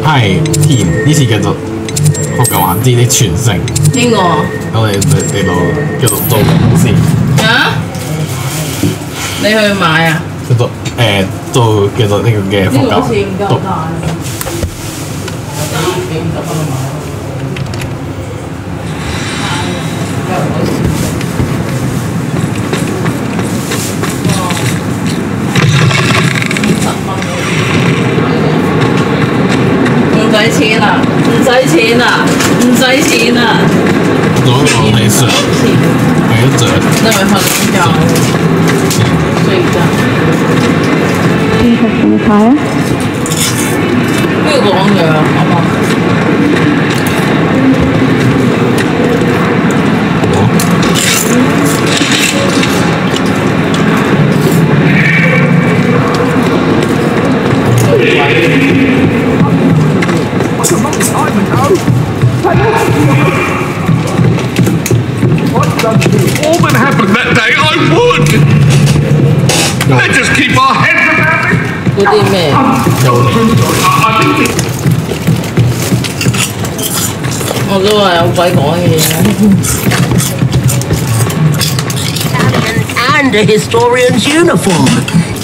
係填呢次叫做霍格華茲的傳承。邊個？我哋嚟到叫做做先。啊？你去買啊？叫做做叫做呢個嘅霍格華茲。唔使錢啊！唔使錢啊！唔使錢啊！攞個睇相，係一張。你咪瞓覺，睡覺。Interesting attire. 邊個講嘅啊？好嘛？All that happened that day, I would. Let's just keep our heads about it. 嗰啲咩？我都話有鬼講嘅嘢。And a historian's uniform.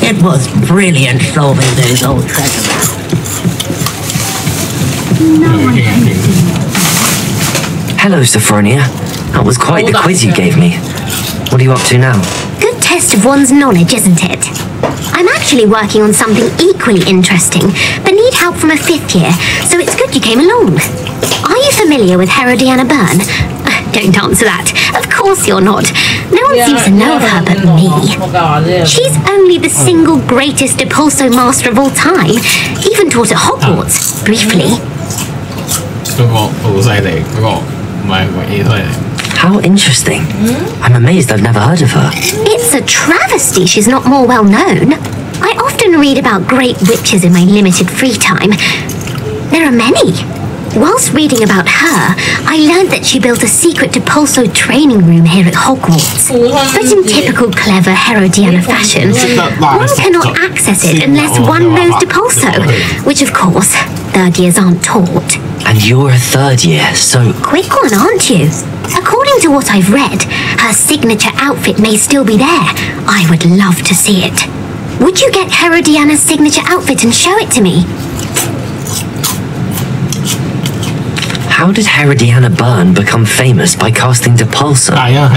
It was brilliant solving those old treasure maps. Hello, Sophronia. That was quite the quiz you gave me. What are you up to now? Good test of one's knowledge, isn't it? I'm actually working on something equally interesting, but need help from a 5th year, so it's good you came along. Are you familiar with Herodiana Byrne? Don't answer that. Of course you're not. No one seems to know of her but me. She's only the single greatest Depulso master of all time. Even taught at Hogwarts, briefly. How interesting. I'm amazed I've never heard of her. It's a travesty she's not more well known. I often read about great witches in my limited free time. There are many. Whilst reading about her, I learned that she built a secret Depulso training room here at Hogwarts. But in typical clever Herodiana fashion, one cannot access it unless one knows Depulso, which of course, 3rd years aren't taught. And you're a 3rd year, so... Quick one, aren't you? According to what I've read, her signature outfit may still be there. I would love to see it. Would you get Herodiana's signature outfit and show it to me? How did Herodiana Byrne become famous by casting Depulso?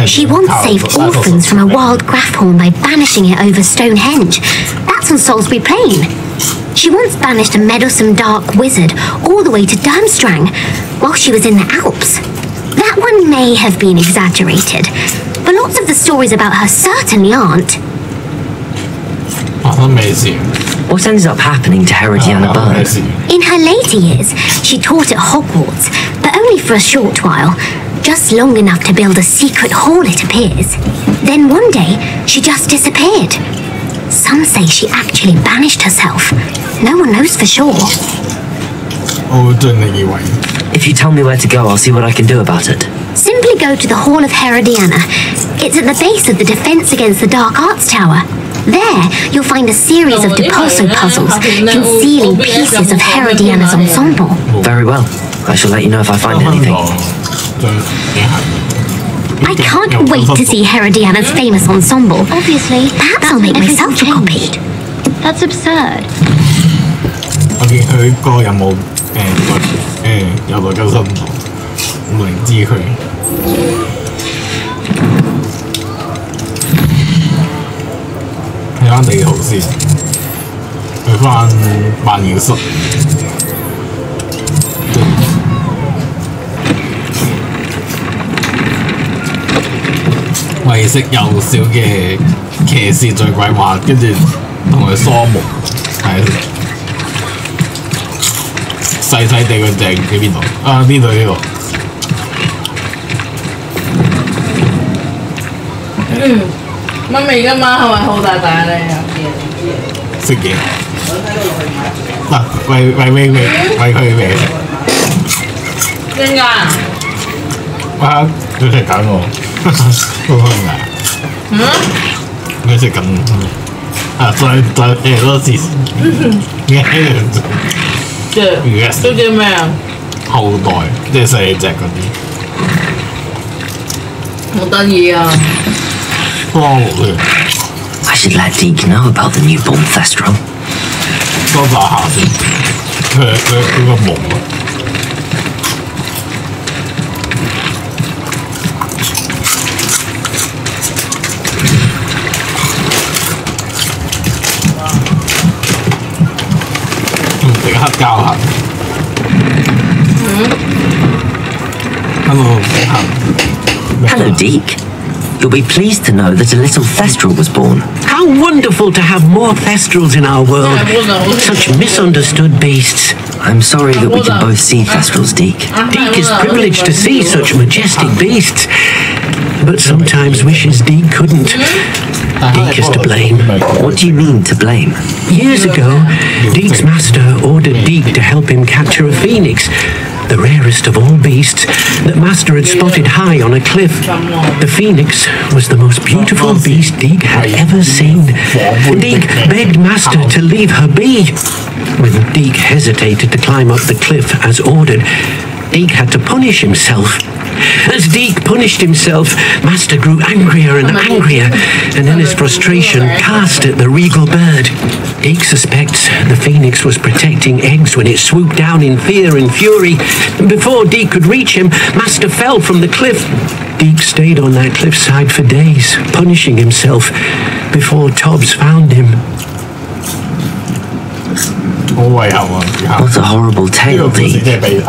She once saved orphans from a wild Grafhorn by banishing it over Stonehenge. That's on Salisbury Plain. She once banished a meddlesome dark wizard all the way to Durmstrang while she was in the Alps. That one may have been exaggerated, but lots of the stories about her certainly aren't. What ended up happening to Herodiana Byrne? In her later years, she taught at Hogwarts, but only for a short while, just long enough to build a secret hall, it appears. Then one day, she just disappeared. Some say she actually banished herself. No one knows for sure. If you tell me where to go, I'll see what I can do about it. Simply go to the Hall of Herodiana. It's at the base of the Defense Against the Dark Arts Tower. There, you'll find a series of Depulso puzzles concealing pieces of Herodiana's ensemble. Very well. I shall let you know if I find anything. I can't wait to see Herodiana's famous ensemble. Obviously, perhaps I'll make myself a copy. That's absurd. 我見佢個任務有個救生圖，唔明知佢。睇翻地圖先，去翻扮演室。為識幼小嘅騎士最鬼話，跟住同佢梳毛，係細細地個井喺邊度？啊，呢度呢度。媽咪而家媽係咪好大大咧？識嘢。嗱，餵佢咩食？點解？啊，佢食緊喎，好開牙。佢食緊啊！再多次，都叫咩啊？後代即係細隻嗰啲。好得意啊！多嘅。I should let Deke know about the newborn Thestral. 多謝下先，佢個夢啊！即刻交下。Hello, Deke. You'll be pleased to know that a little Thestral was born. How wonderful to have more Thestrals in our world. Such misunderstood beasts. I'm sorry that we can both see Thestrals, Deke. Deke is privileged to see such majestic beasts, but sometimes wishes Deke couldn't. Deke is to blame. What do you mean, to blame? Years ago, Deke's master ordered Deke to help him capture a phoenix, the rarest of all beasts that Master had spotted high on a cliff. The phoenix was the most beautiful beast Deke had ever seen. Deke begged Master to leave her be. When Deke hesitated to climb up the cliff as ordered, Deke had to punish himself. As Deke punished himself, Master grew angrier and angrier, and in his frustration cast at the regal bird. Deke suspects the phoenix was protecting eggs when it swooped down in fear and fury. Before Deke could reach him, Master fell from the cliff. Deke stayed on that cliffside for days, punishing himself, before Tobbs found him. What a horrible tale, Deke.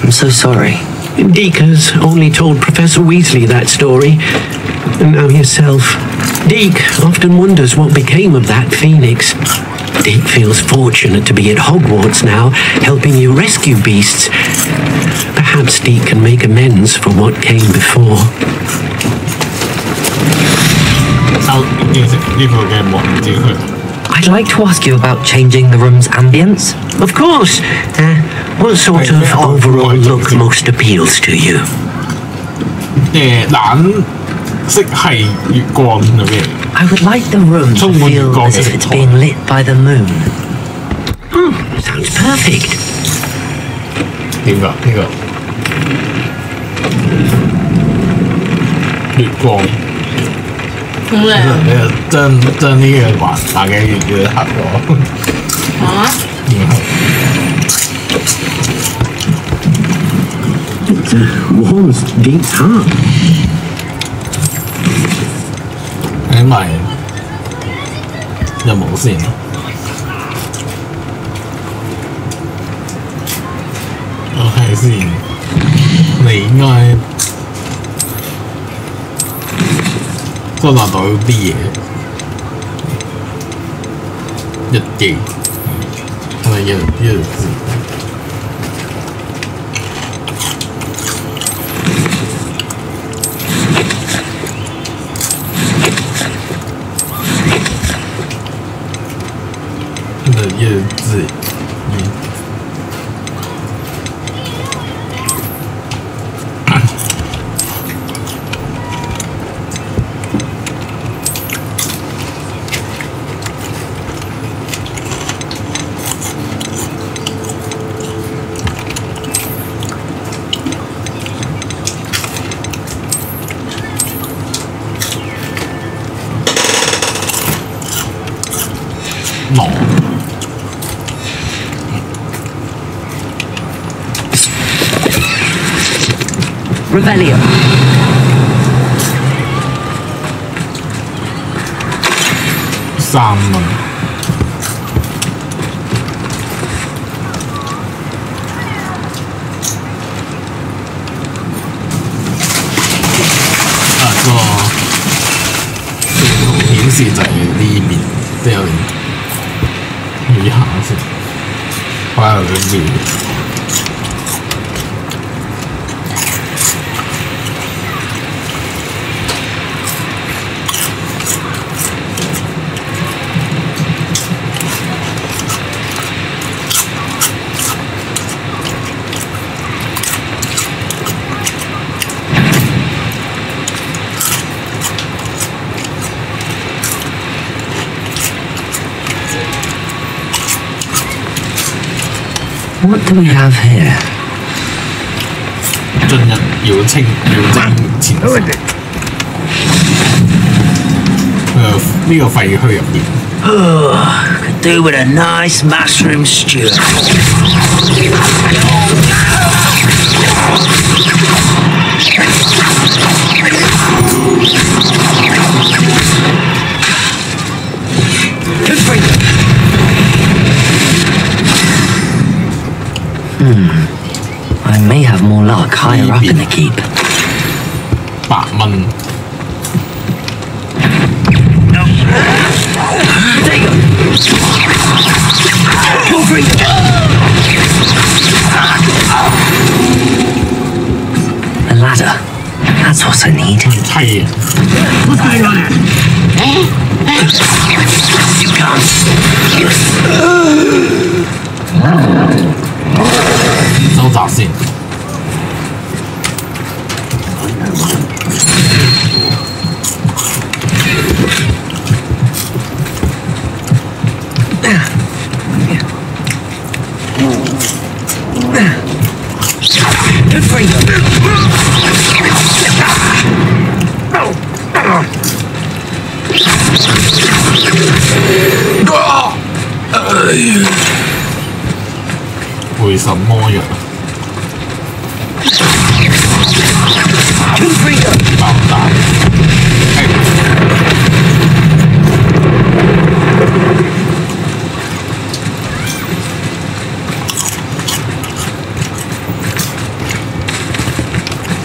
I'm so sorry. Deke has only told Professor Weasley that story, and now yourself. Deke often wonders what became of that phoenix. Deke feels fortunate to be at Hogwarts now, helping you rescue beasts. Perhaps Deke can make amends for what came before. I'd like to ask you about changing the room's ambience. Of course. What sort of overall look most appeals to you? 冷色係月光入面。I would like the room to feel as if it's being lit by the moon. Sounds perfect. 點㗎？呢個月光。咁靚。你將呢個環嘅月黑咗。啊？然後。It warms Deke's heart. 睇埋有冇先？我睇先，你應該都拿到啲嘢，日記係咪日字？日字，狼。Revelio. 3蚊。個顯示就係呢邊，即係有啲以下先，擺喺呢邊。What do we have here? 進入妖精前世。呢個廢墟入邊。Could do with a nice mushroom stew. I may have more luck higher up in the keep. 8蚊。A ladder. That's what I need. 係啊。What's going on here? You can't. 收集先。为什么呀？爆弹！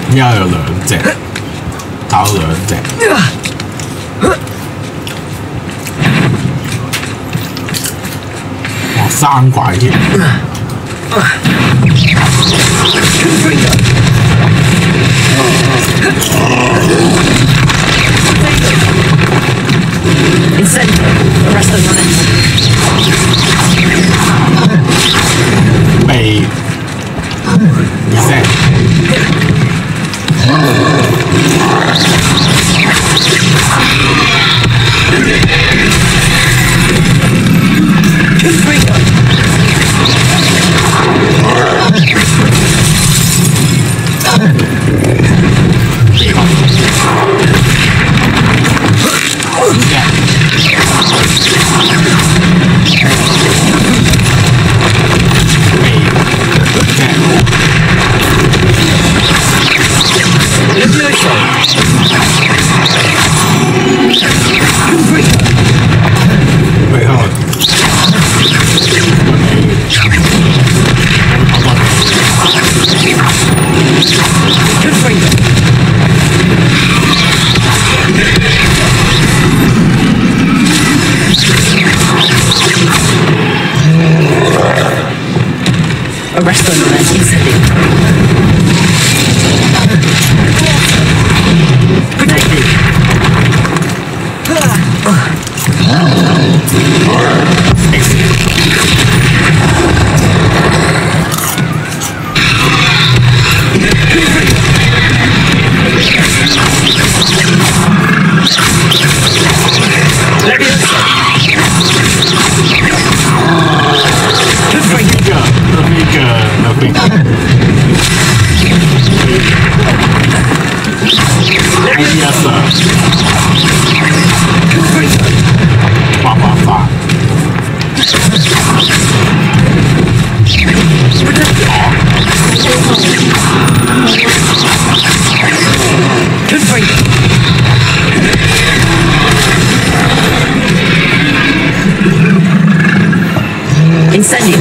而家有兩隻，打到兩隻。哇！生怪添。被 reset。Arrest them and instantly. Protected. Incendio.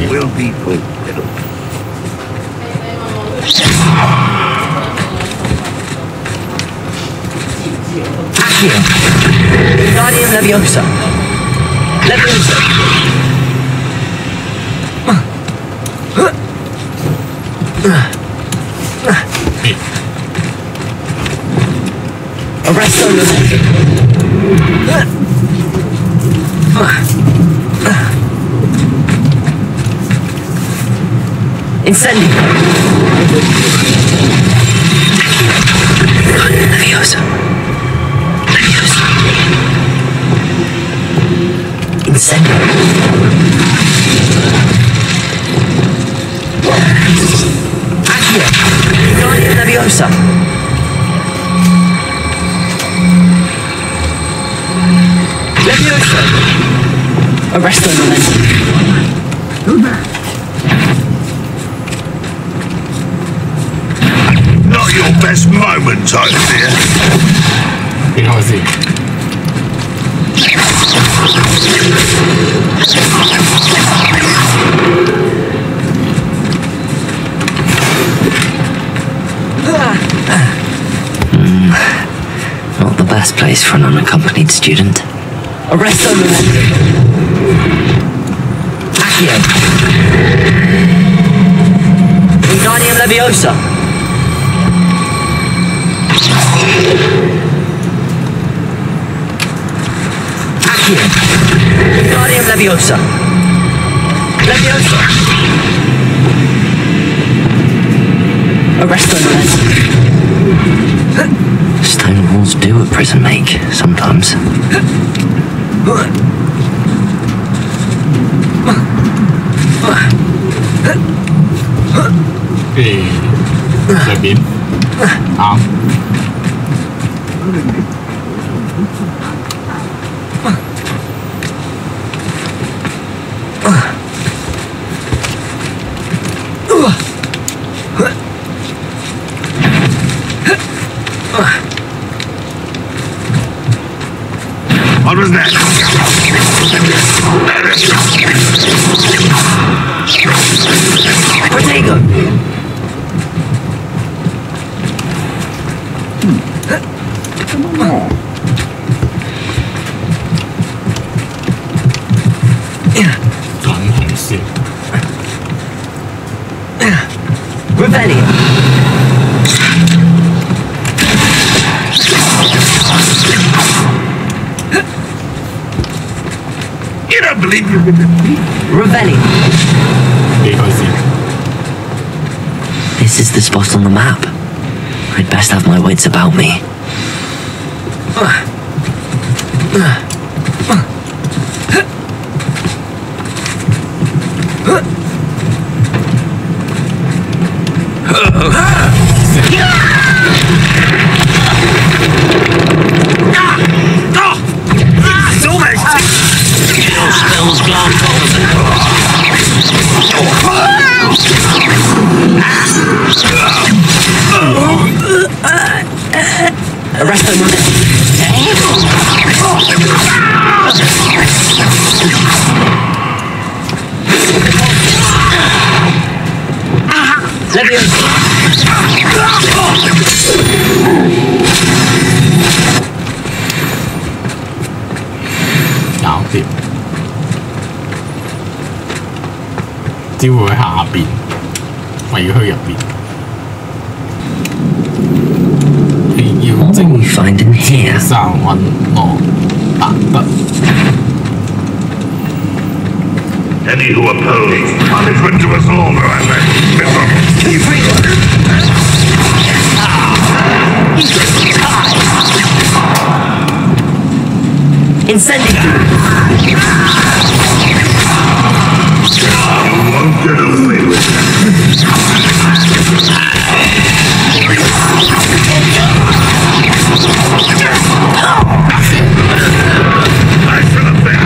Will be put. Accio. Guardian Leviosa. Leviosa. Arresto Lumen. Incendio! Leviosa. Leviosa. Incendio. Accio. Leviosa. Leviosa. Arresto momentum. Not your best moment, I fear. 幾開先？Not the best place for an unaccompanied student. Arresto momentum. Accio. Wingardium Leviosa. Accio. Wingardium Leviosa. Leviosa. Arresto momentum. Stone walls do a prison make, sometimes.隨便啱。What was that? Protego! Rebellion! You don't believe you've been defeated? Rebellion!幾開先？ This is the spot on the map. I'd best have my wits about me. Arrest them.搞掂，只會喺下邊，廢墟入邊。要精 Find in here. 生揾我達得。Any who oppose, punishment to us all, remember. Incendio! You won't get away with I should have been.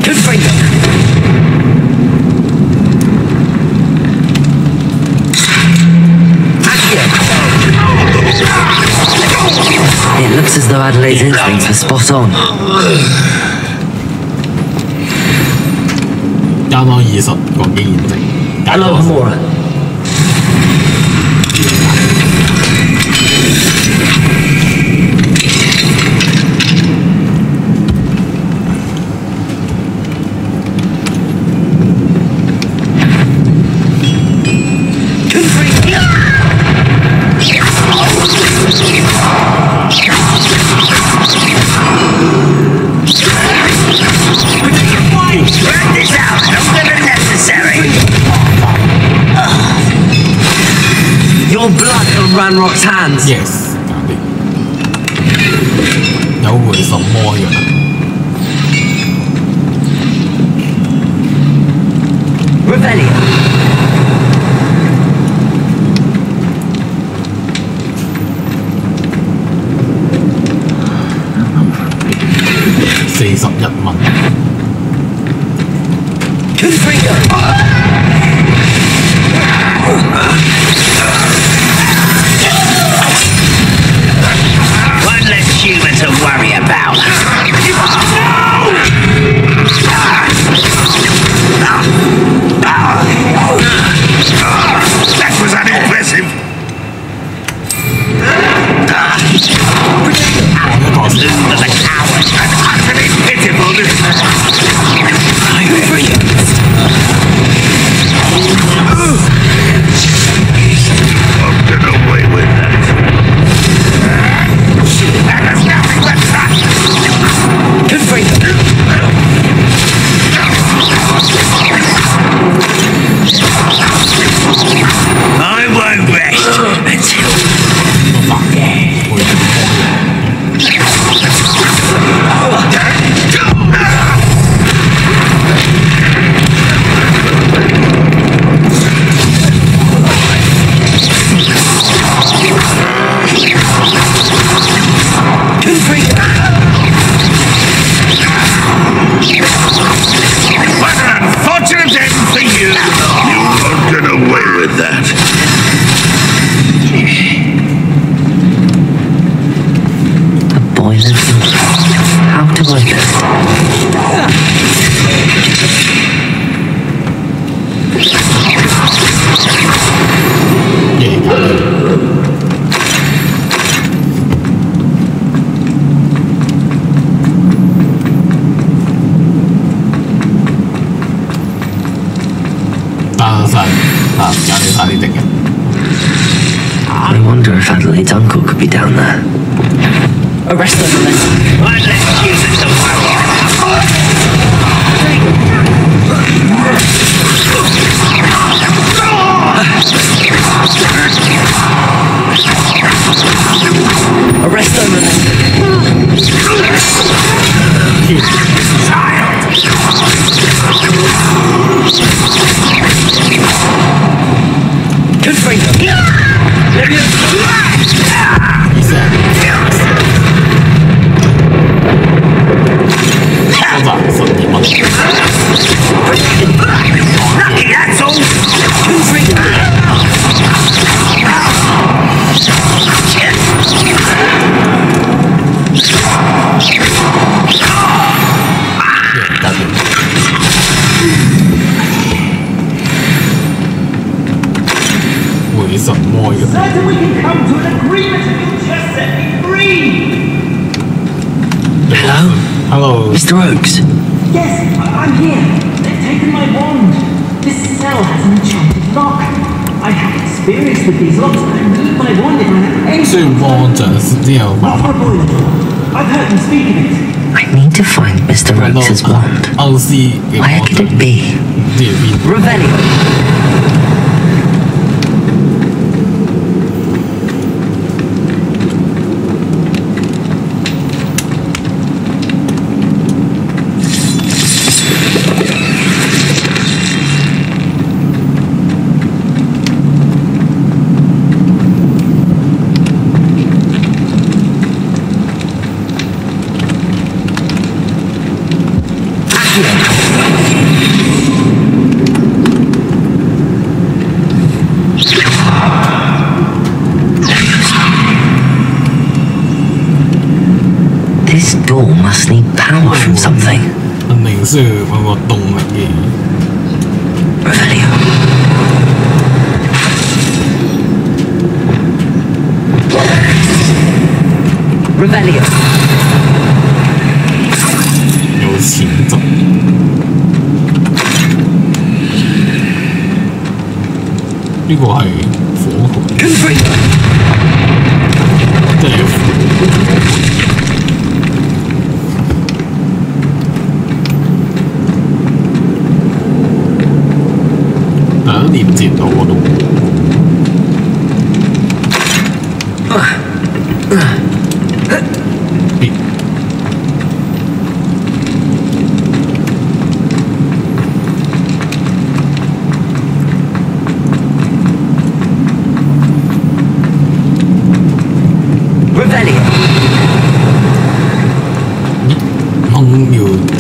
Good finger! It looks as though Adelaide's instincts were spot on. 交多20個經驗值。Hello, Hamura. hands. Yes， 搞掂。有回什麼樣Revelio. 41蚊。Confringo. One less human to worry about. That was unimpressive. Loom of a coward. And utterly pitiful. I'll get away with that. That is nothing but that. I won't rest until What an unfortunate end for you. You won't get away with that. A boiler's milk. How to open it? I wonder if Adelaide's uncle could be down there. Arrest them. one less human to worry about. Arrest Lucky, that's all. Certain we can come to an agreement if you'll just set me free! Hello? Hello. Mr. Oakes? Yes, I'm here. They've taken my wand. This cell has an enchanted lock. I have experience with these locks, but I need my wand if I have any. 雖然王者是這樣 Not for a boiler door. I've heard them speak of it. I need to find Mr. Oakes' wand. 歐斯嘅 Where could it be? 唔知喺邊。 Revelio. This door must need power from something. 肯定需要揾個動力嘅。 Revelio. Revelio. 有錢賺。呢個係火炬，即係但係都連接到我都。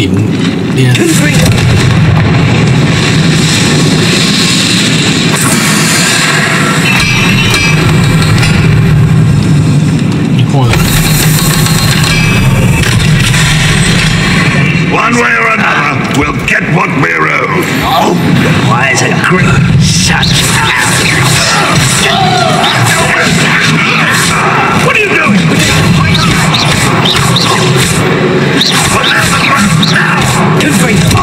點呢一？One way or another, we'll get what we're owed. Oh, requires a great such What are you doing? Good for you.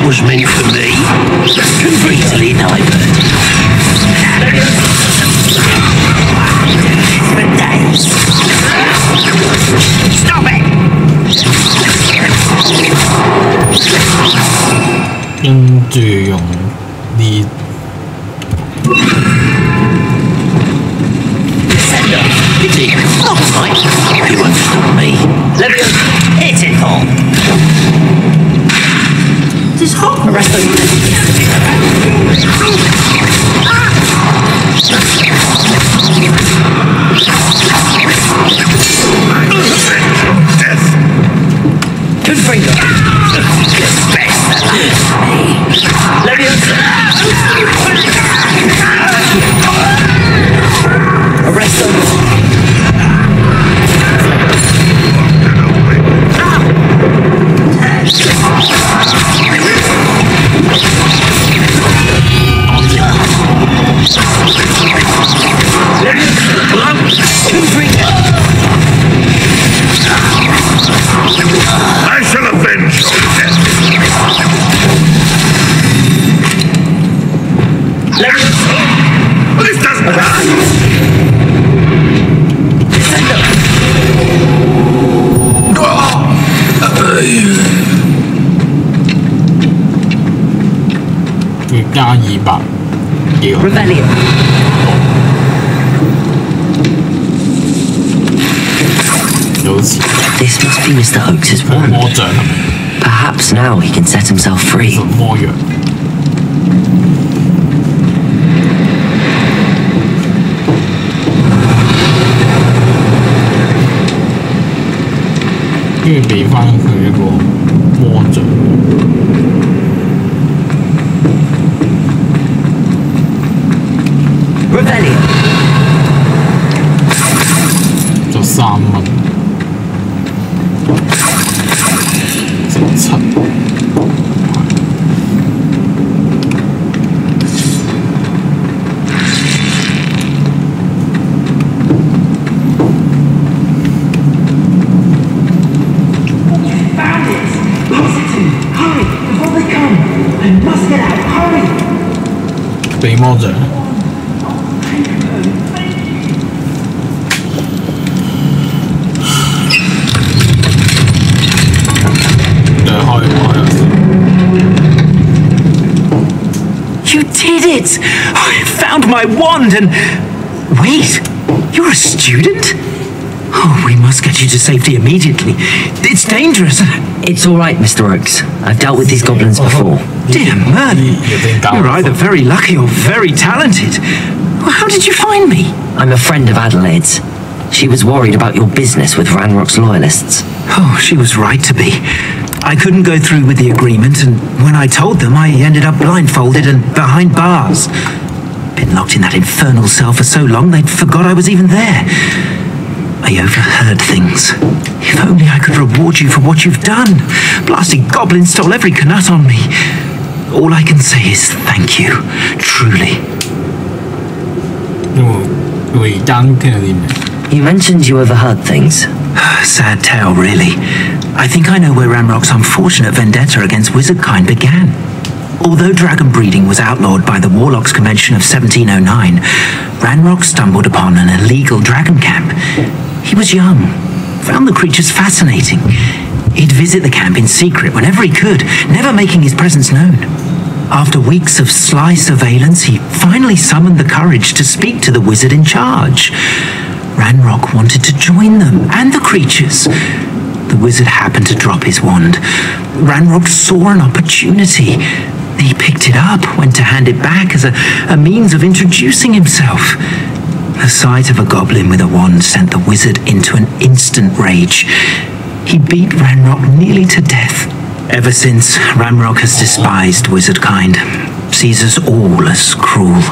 Was meant for me. Completely diverted. For days. Stop it! 跟住用呢。Oh my! You won't stop me. Let me hit it all. This whole rest of Good finger. Let me arrest them. I shall avenge your death. This doesn't hurt. Rebellion. This must be Mr. Hoax's wand. Perhaps now he can set himself free. Rebellion. 就3蚊，7。Found it! Pass it to me! Hurry! Before they come! I must get out! Hurry! 俾魔杖。You did it! I found my wand and... Wait, you're a student? Oh, we must get you to safety immediately. It's dangerous. It's all right, Mr. Oaks. I've dealt with these goblins before. Dear man, you're either very lucky or very talented. How did you find me? I'm a friend of Adelaide's. She was worried about your business with Ranrock's loyalists. Oh, she was right to be. I couldn't go through with the agreement, and when I told them, I ended up blindfolded and behind bars. Been locked in that infernal cell for so long, they'd forgot I was even there. I overheard things. If only I could reward you for what you've done. Blasted goblin stole every canut on me. All I can say is thank you, truly. You mentioned you overheard things. sad tale, really. I think I know where Ranrock's unfortunate vendetta against wizardkind began. Although dragon breeding was outlawed by the Warlocks Convention of 1709, Ranrock stumbled upon an illegal dragon camp. He was young, found the creatures fascinating. He'd visit the camp in secret whenever he could, never making his presence known. After weeks of sly surveillance, he finally summoned the courage to speak to the wizard in charge. Ranrock wanted to join them and the creatures. The wizard happened to drop his wand. Ranrock saw an opportunity. He picked it up, went to hand it back as a means of introducing himself. The sight of a goblin with a wand sent the wizard into an instant rage. He beat Ranrock nearly to death. Ever since, Ranrock has despised wizardkind, sees us all as cruel.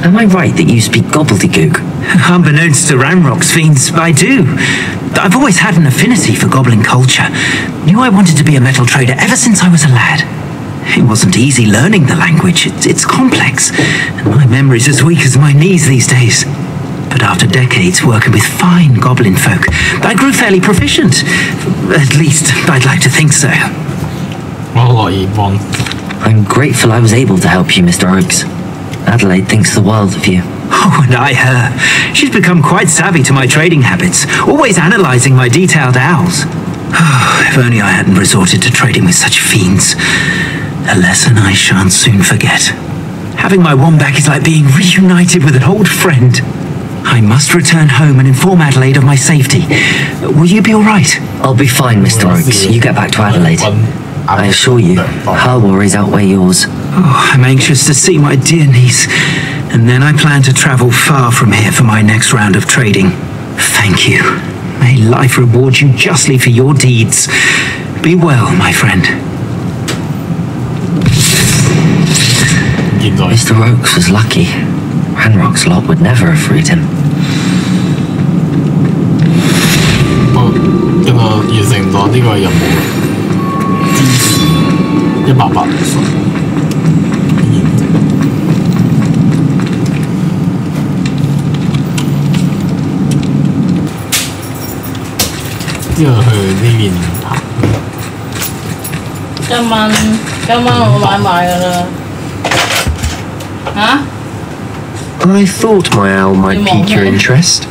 Am I right that you speak gobbledygook? Unbeknownst to Ranrock's fiends, I do. I've always had an affinity for goblin culture. Knew I wanted to be a metal trader ever since I was a lad. It wasn't easy learning the language. It's complex, and my memory's as weak as my knees these days. But after decades working with fine goblin folk, I grew fairly proficient. At least, I'd like to think so. I'm grateful I was able to help you, Mr. Oakes. Adelaide thinks the world of you. Oh, and I her. She's become quite savvy to my trading habits, always analysing my detailed owls. Oh, if only I hadn't resorted to trading with such fiends. A lesson I shan't soon forget. Having my wand back is like being reunited with an old friend. I must return home and inform Adelaide of my safety. Will you be all right? I'll be fine, Mr. Oakes. You get back to Adelaide. I assure you, her worries outweigh yours. Oh, I'm anxious to see my dear niece. And then I plan to travel far from here for my next round of trading. Thank you. May life reward you justly for your deeds. Be well, my friend. Mr. Oakes was lucky. Ranrock's lot would never have freed him. 一個完成咗呢個任務，180歲。之後去呢邊行。今晚我買埋㗎啦。嚇？ I thought my owl might pique your interest.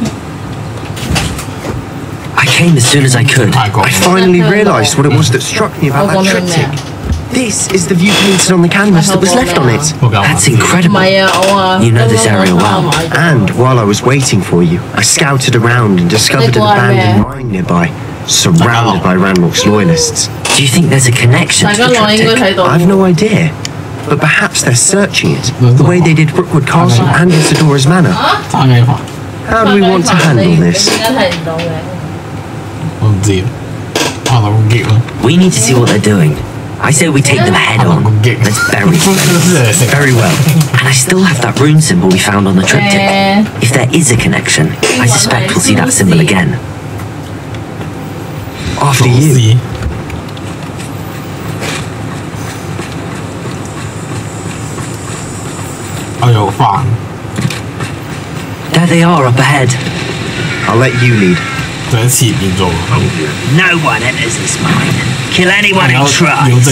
I came as soon as I could. I finally realised what it was that struck me about that triptych. This is the view painted on the canvas that was left on it. That's incredible. You know this area well. And while I was waiting for you, I scouted around and discovered an abandoned mine nearby, surrounded by Ranrock's loyalists. Do you think there's a connection to the triptych? I've no idea. But perhaps they're searching it, the way they did Brookwood Castle and Isadora's Manor. How do we want to handle this? We need to see what they're doing. I say we take them head on. Let's bury them. Very well. And I still have that rune symbol we found on the triptych. If there is a connection, I suspect we'll see that symbol again. After you. There they are up ahead. I'll let you lead. No one enters this mine. Kill anyone who tries.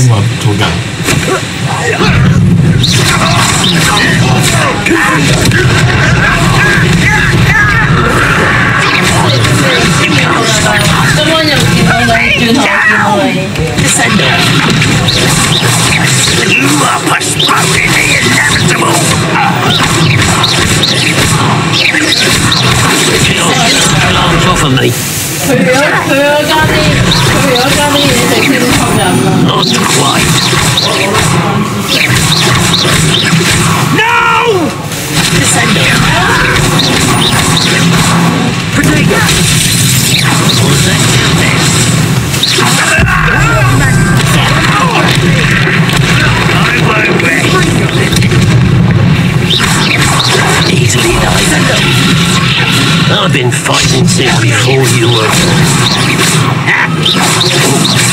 You are postponing the inevitable. Off of me. Not quite. No! Descender. Potato. Easily done. I've been fighting since before you were.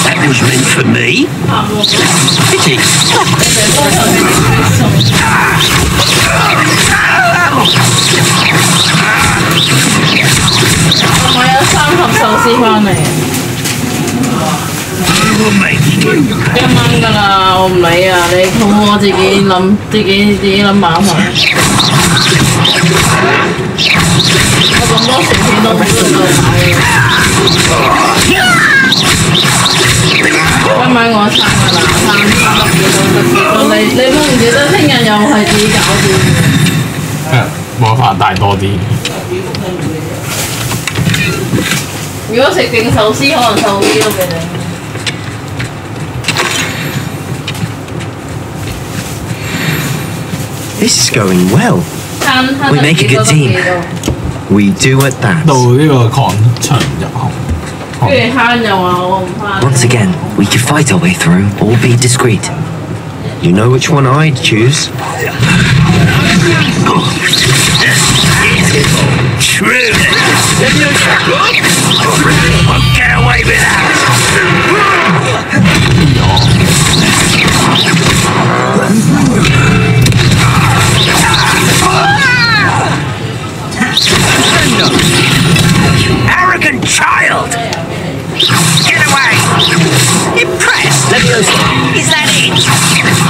That was meant for me. Pity. 1蚊㗎啦，我唔理啊！你肚餓自己諗，自己諗辦法。我咁多薯片都好多人買。1蚊我3㗎啦，3粒嘢都得。你都唔記得聽日又係自己搞掂。魔法帶多啲。如果食勁壽司，可能瘦啲都俾你。This is going well. We make a good team. We do at that. 到呢個礦場入口。跟住慳又話我唔慳。Once again, we could fight our way through or be discreet. You know which one I'd choose. True. Won't get away with that. You arrogant child! Get away! Impressed? Is that it?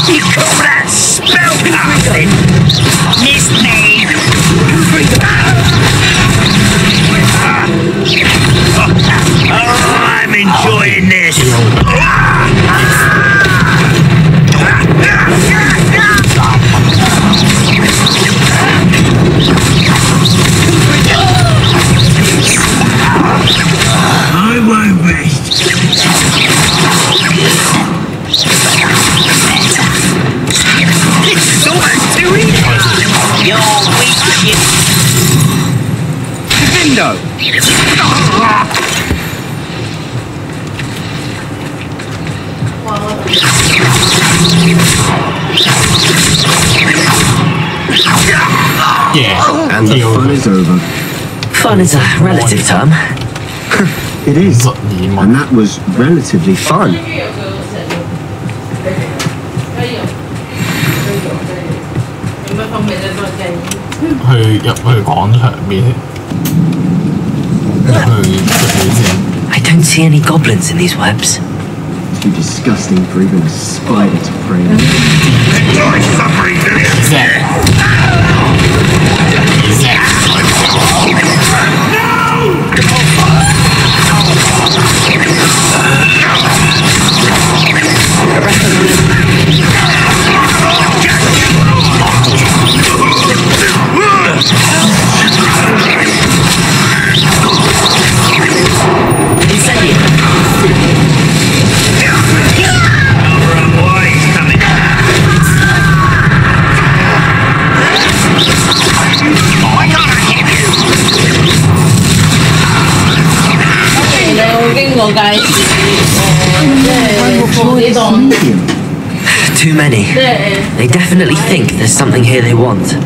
You call that spellcasting? Miss me! Oh, I'm enjoying this! I won't rest. This is almost too easy. You're weak. Window. Yeah, and the fun is over. Fun is a relative term. It is, and that was relatively fun. 去入去廣場邊，去先。I don't see any goblins in these webs. Too disgusting for even a spider to prey on. Enjoy suffering, do you? Too many. They definitely think there's something here they want.